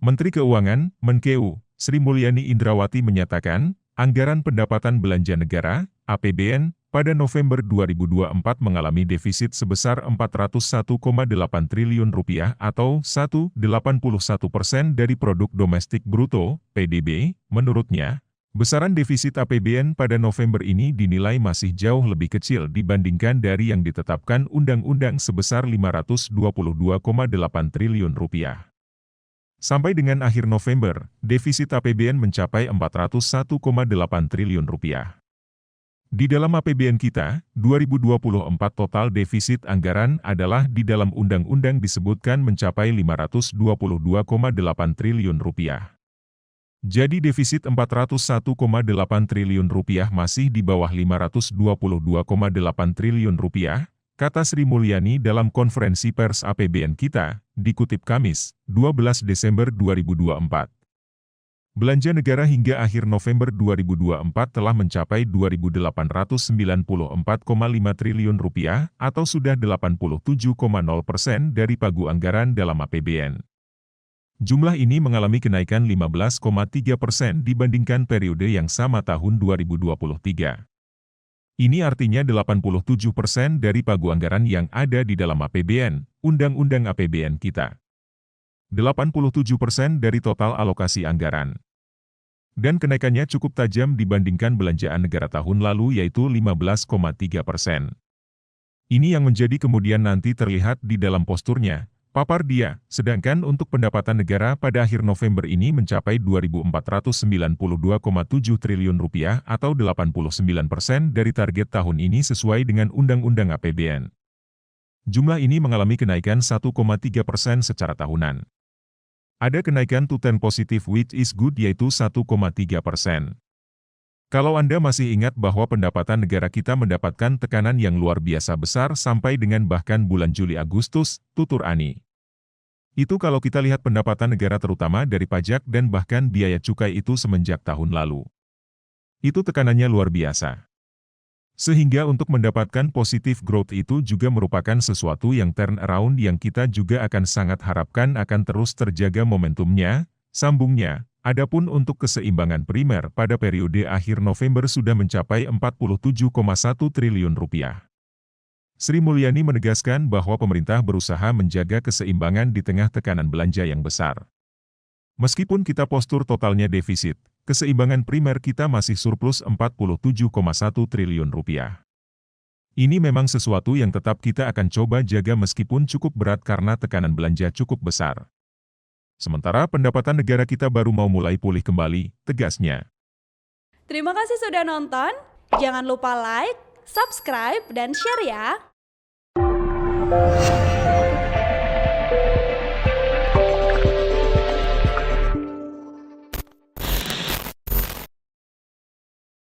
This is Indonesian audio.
Menteri Keuangan, Menkeu, Sri Mulyani Indrawati menyatakan, anggaran pendapatan belanja negara, APBN, pada November 2024 mengalami defisit sebesar Rp401,8 triliun atau 1,81% dari Produk Domestik Bruto, PDB. Menurutnya, besaran defisit APBN pada November ini dinilai masih jauh lebih kecil dibandingkan dari yang ditetapkan undang-undang sebesar Rp522,8 triliun. Sampai dengan akhir November, defisit APBN mencapai Rp401,8 triliun. Di dalam APBN kita, 2024 total defisit anggaran adalah di dalam undang-undang disebutkan mencapai Rp522,8 triliun. Jadi defisit Rp401,8 triliun masih di bawah Rp522,8 triliun, kata Sri Mulyani dalam konferensi pers APBN kita, dikutip Kamis, 12 Desember 2024. Belanja negara hingga akhir November 2024 telah mencapai Rp2.894,5 triliun atau sudah 87,0% dari pagu anggaran dalam APBN. Jumlah ini mengalami kenaikan 15,3% dibandingkan periode yang sama tahun 2023. Ini artinya 87% dari pagu anggaran yang ada di dalam APBN, Undang-Undang APBN kita. 87% dari total alokasi anggaran. Dan kenaikannya cukup tajam dibandingkan belanjaan negara tahun lalu yaitu 15,3%. Ini yang menjadi kemudian nanti terlihat di dalam posturnya, papar dia, sedangkan untuk pendapatan negara pada akhir November ini mencapai Rp2.492,7 triliun atau 89% dari target tahun ini sesuai dengan Undang-Undang APBN. Jumlah ini mengalami kenaikan 1,3% secara tahunan. Ada kenaikan tuten positif which is good yaitu 1,3%. Kalau Anda masih ingat bahwa pendapatan negara kita mendapatkan tekanan yang luar biasa besar sampai dengan bahkan bulan Juli-Agustus, tutur Ani. Itu kalau kita lihat pendapatan negara terutama dari pajak dan bahkan biaya cukai itu semenjak tahun lalu. Itu tekanannya luar biasa. Sehingga untuk mendapatkan positive growth itu juga merupakan sesuatu yang turn around yang kita juga akan sangat harapkan akan terus terjaga momentumnya, sambungnya. Adapun untuk keseimbangan primer pada periode akhir November sudah mencapai Rp47,1 triliun. Sri Mulyani menegaskan bahwa pemerintah berusaha menjaga keseimbangan di tengah tekanan belanja yang besar. Meskipun kita postur totalnya defisit, keseimbangan primer kita masih surplus Rp47,1 triliun. Ini memang sesuatu yang tetap kita akan coba jaga meskipun cukup berat karena tekanan belanja cukup besar. Sementara pendapatan negara kita baru mau mulai pulih kembali, tegasnya. Terima kasih sudah nonton, jangan lupa like, subscribe, dan share ya!